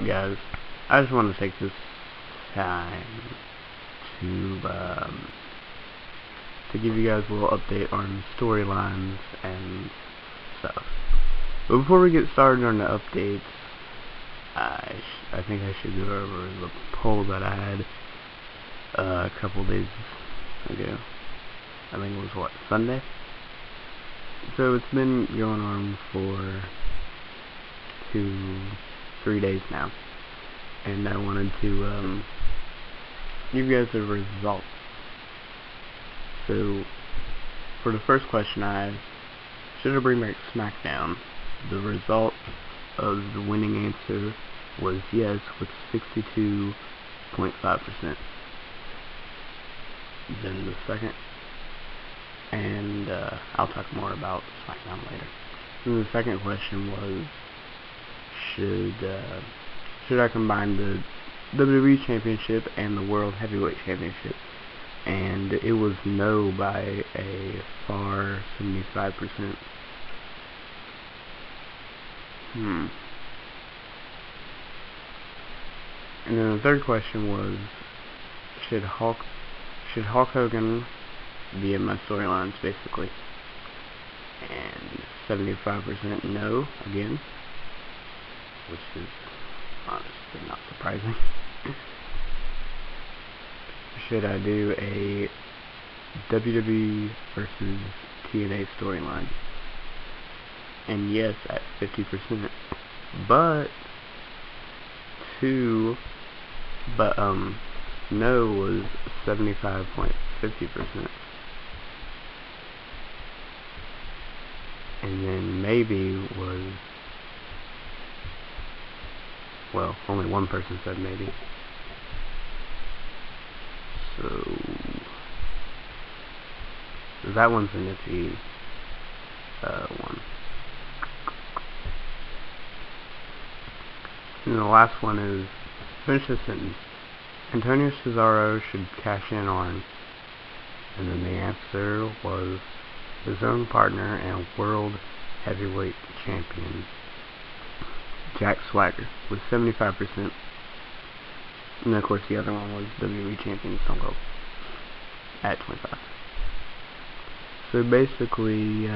guys, I just want to take this time to give you guys a little update on storylines and stuff. But before we get started on the updates, I think I should go over the poll that I had a couple days ago. I think it was, what, Sunday? So it's been going on for 3 days now, and I wanted to give you guys the results. So for the first question, should I bring back SmackDown? The result of the winning answer was yes, with 62.5%. Then the second, and I'll talk more about SmackDown later. Then the second question was, should I combine the WWE Championship and the World Heavyweight Championship? And it was no by a far 75%. And then the third question was, should Hulk Hogan be in my storylines, basically? And 75% no, again, which is honestly not surprising. Should I do a WWE versus TNA storyline? And yes, at 50%. But no was 75.50%. And then maybe was, well, only one person said maybe. So that one's an iffy one. And the last one is, finish this sentence. Antonio Cesaro should cash in on, and then the answer was his own partner and world heavyweight champion Jack Swagger with 75%. And of course the other one was WWE champion Stone Cold at 25%. So basically,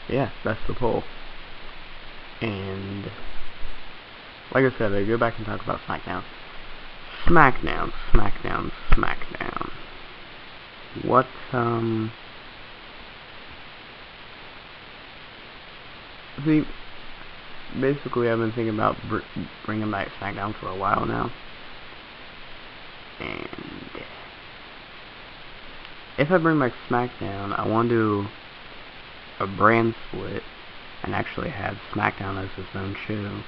yeah, that's the poll. And like I said, I go back and talk about SmackDown. SmackDown. What, see, basically I've been thinking about bringing back SmackDown for a while now. And if I bring back SmackDown, I want to do a brand split and actually have SmackDown as its own show.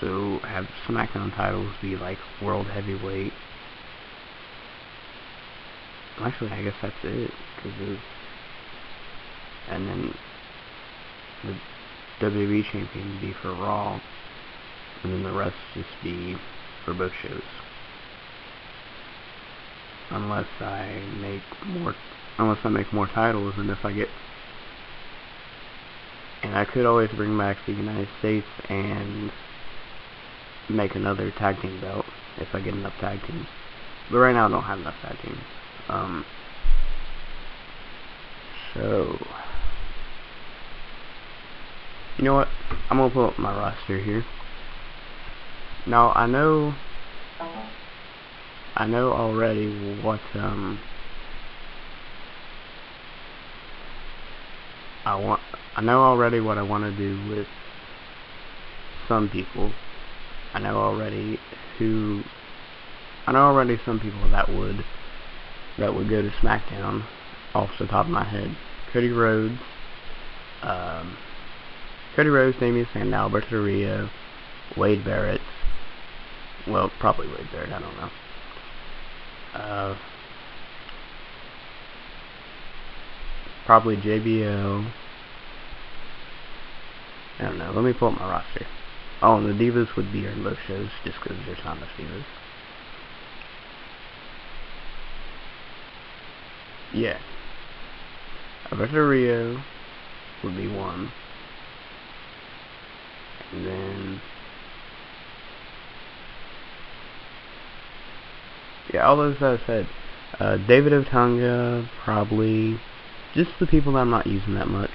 So have SmackDown titles be like World Heavyweight. Actually, I guess that's it. And then the WWE Champion be for Raw, and then the rest just be for both shows. Unless I make more titles, and I could always bring back the United States and make another tag team belt if I get enough tag teams. But right now I don't have enough tag teams. So you know what? I'm gonna pull up my roster here. Now I know already what I want to do with some people. I know already some people that would go to SmackDown off the top of my head. Cody Rhodes, Damian Sandow, Alberto Del Rio, Wade Barrett. Well, probably Wade Barrett, I don't know. Probably JBL. I don't know. Let me pull up my roster. Oh, and the Divas would be in both shows just because there's not enough Divas. Yeah. Alberto Del Rio would be one. And then Yeah, all those that I said. David Otunga, probably. Just the people that I'm not using that much.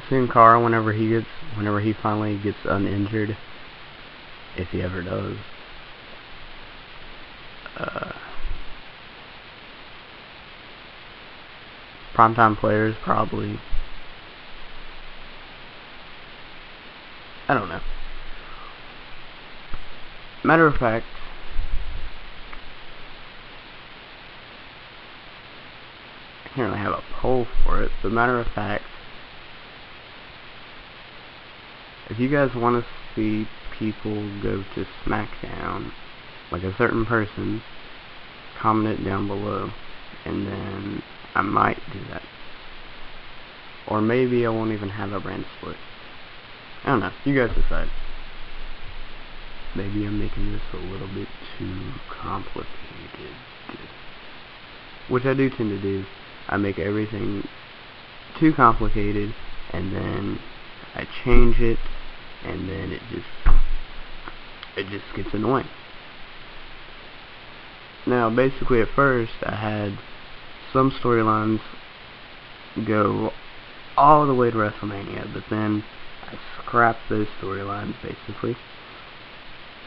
Sin Cara, whenever he finally gets uninjured, if he ever does. Primetime players, probably. I don't know. Matter of fact, I can't really have a poll for it, but matter of fact, if you guys want to see people go to SmackDown, like a certain person, comment it down below, and then I might do that. Or maybe I won't even have a brand split. I don't know. You guys decide. Maybe I'm making this a little bit too complicated. Which I do tend to do. I make everything too complicated, and then I change it, and then it just gets annoying. Now, basically at first, I had some storylines go all the way to WrestleMania, but then I scrapped those storylines, basically,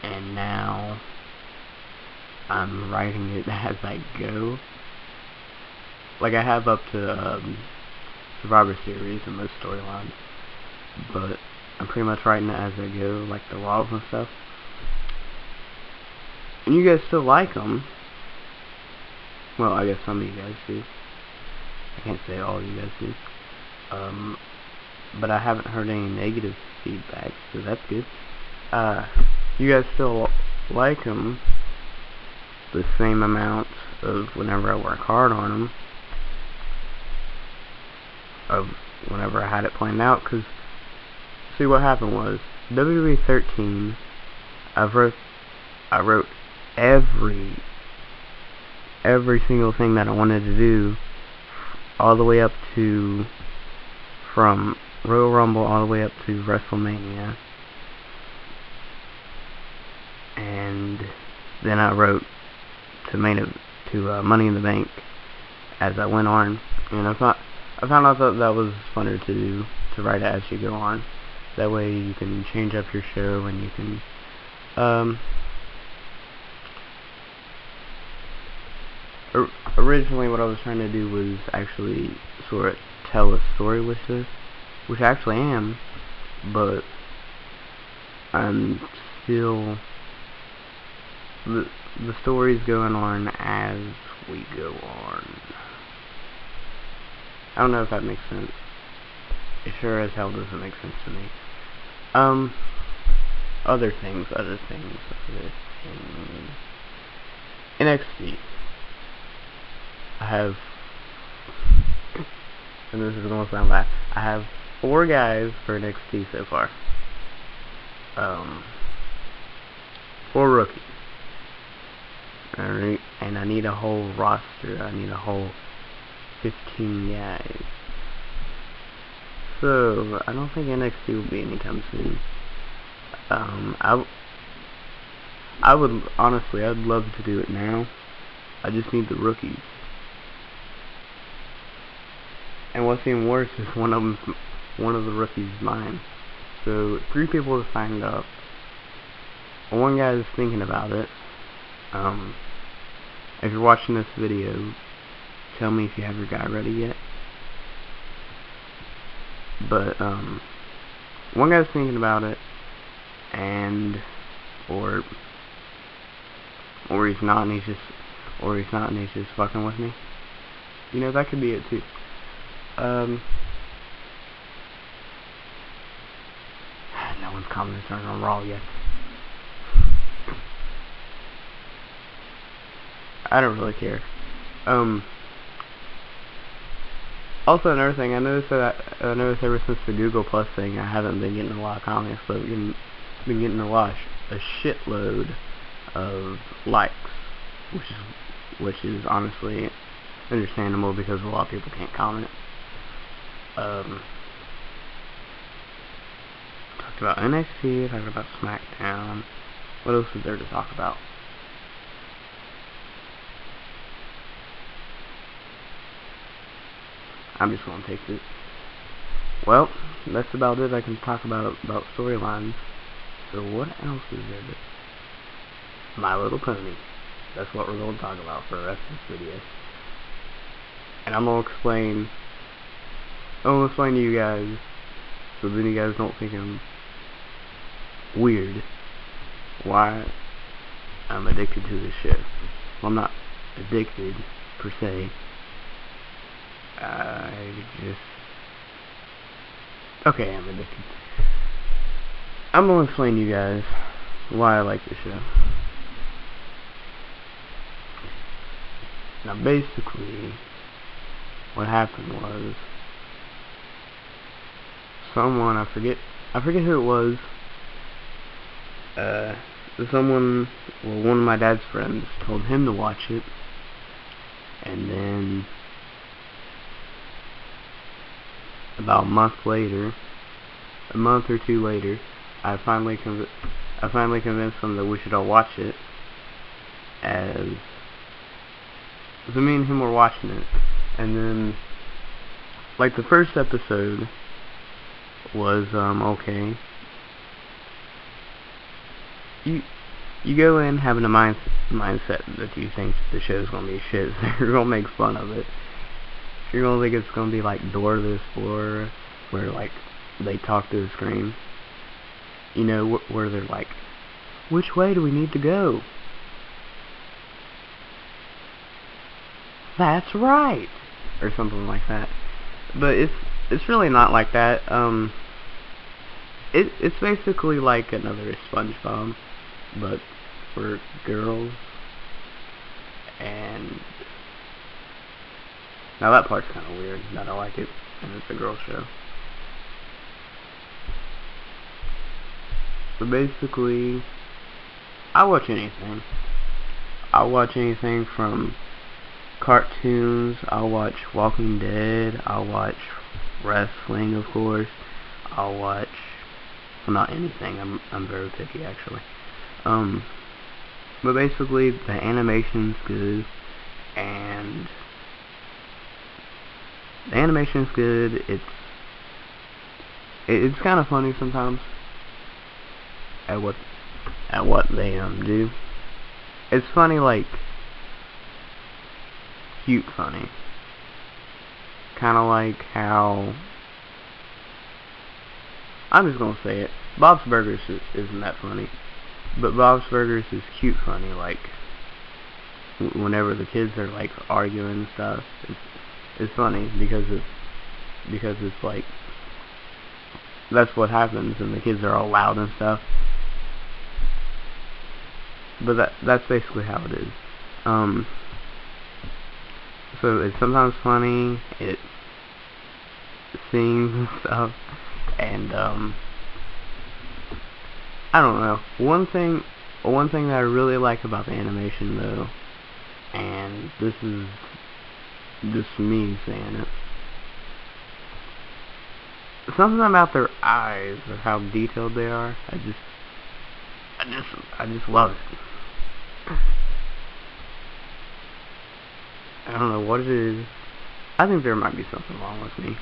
and now I'm writing it as I go. Like, I have up to Survivor Series and those storylines, but I'm pretty much writing it as I go, like the Raws and stuff. And you guys still like them. Well, I guess some of you guys do. I can't say all of you guys do. But I haven't heard any negative feedback, so that's good. You guys still like them the same amount of whenever I work hard on them, of whenever I had it planned out, because see, what happened was WWE 13, I wrote every single thing that I wanted to do, all the way up to, from Royal Rumble all the way up to WrestleMania, and then I wrote to Money in the Bank as I went on, and I found out that was funner to do, to write it as you go on. That way you can change up your show, and you can originally what I was trying to do was actually sort of tell a story with this, which I actually am, but I'm still, the story's going on as we go on. I don't know if that makes sense. It sure as hell doesn't make sense to me. Other things. NXT. I have, and this is gonna sound bad, I have 4 guys for NXT so far. 4 rookies. Alright, and I need a whole roster. I need a whole 15 guys. So, I don't think NXT will be anytime soon. I would, honestly, I'd love to do it now. I just need the rookies. And what's even worse is one of the rookies is mine. So, 3 people have signed up. One guy is thinking about it. If you're watching this video, tell me if you have your guy ready yet. But, one guy's thinking about it, and, or he's not, and he's just fucking with me. You know, that could be it too. No one's commenting on Raw yet. I don't really care. Also, another thing, I noticed ever since the Google Plus thing, I haven't been getting a lot of comments, but I've been getting a shitload of likes, which is honestly understandable because a lot of people can't comment. Talked about NXT, talked about SmackDown. What else is there to talk about? I'm just gonna take it. Well, that's about it I can talk about storylines. So what else is there? My Little Pony. That's what we're going to talk about for the rest of this video. And I'm going to explain to you guys, so then you guys don't think I'm weird, why I'm addicted to this show. Well, I'm not addicted, per se. Okay, I'm addicted. I'm going to explain to you guys why I like this show. Now, basically, what happened was, someone, I forget who it was, one of my dad's friends told him to watch it, and then, about a month or two later, I finally convinced them that we should all watch it, so me and him were watching it, and then, like, the first episode was, okay. You go in having a mindset that you think the show's gonna be shit, so you're gonna make fun of it. You're gonna think it's gonna be like Dora the Explorer, where, like, they talk to the screen. You know, where they're like, which way do we need to go? That's right! Or something like that. But it's really not like that. It's basically like another SpongeBob, but for girls. And now that part's kind of weird, that I like it, and it's a girl show. So basically, I watch anything. I'll watch anything from cartoons, I'll watch Walking Dead, I'll watch wrestling, of course, I'll watch, well, not anything, I'm very picky, actually. But basically, the animation's good, and the animation's good, it's kind of funny sometimes, at what they do. It's funny, like, cute funny. Kind of like how, I'm just gonna say it, Bob's Burgers isn't that funny, but Bob's Burgers is cute funny. Like, whenever the kids are, like, arguing and stuff, it's funny because it's like, that's what happens, and the kids are all loud and stuff. But that's basically how it is. So it's sometimes funny, it sings and stuff, and I don't know. One thing that I really like about the animation, though, and this is just me saying it, something about their eyes, or how detailed they are, I just love it. I don't know what it is. I think there might be something wrong with me.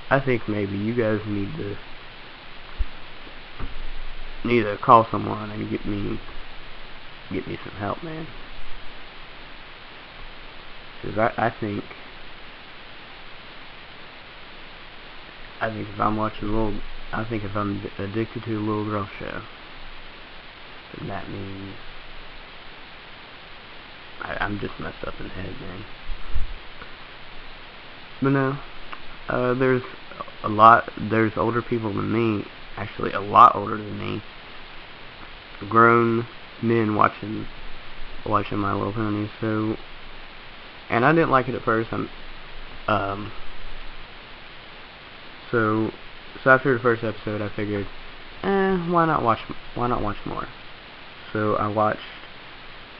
I think maybe you guys need to call someone and get me some help, man. Because I think if I'm watching if I'm addicted to a little girl show, then that means I'm just messed up in the head, man. But no, there's older people than me, actually a lot older than me, grown men watching My Little Pony. So, and I didn't like it at first. So after the first episode, I figured, why not watch more? So I watched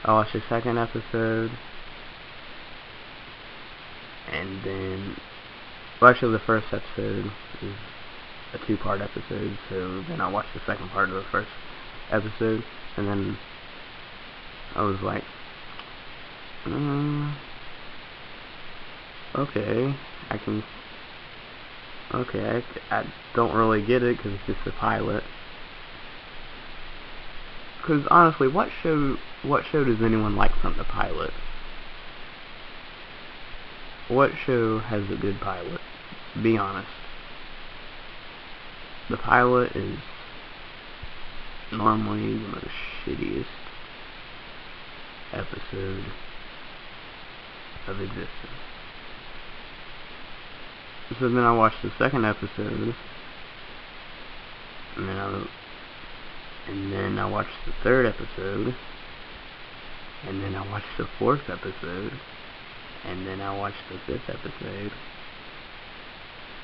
the second episode, and then, well, actually the first episode is a 2-part episode, so then I watched the second part of the first episode, and then I was like, Okay, I can... Okay, I don't really get it because it's just a pilot. Because honestly, what show does anyone like from the pilot? What show has a good pilot? Be honest. The pilot is normally the most shittiest episode of existence. So then I watched the second episode, and then I watched the third episode, and then I watched the fourth episode, and then I watched the fifth episode.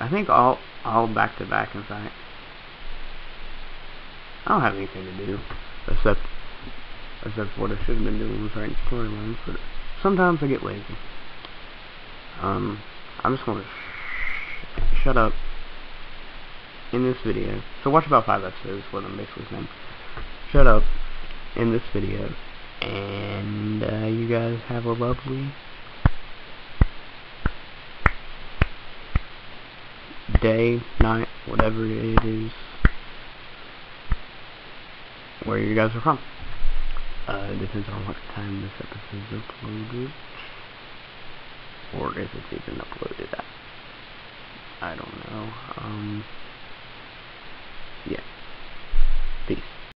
I think all back to back, in fact. I don't have anything to do except what I should have been doing was writing storylines, but sometimes I get lazy. I'm just gonna shut up in this video. So watch about 5 episodes, what I'm basically saying. Shut up in this video, and you guys have a lovely day, night, whatever it is, where you guys are from. It depends on what time this episode is uploaded, or if it's even uploaded at. I don't know. Yeah. Peace.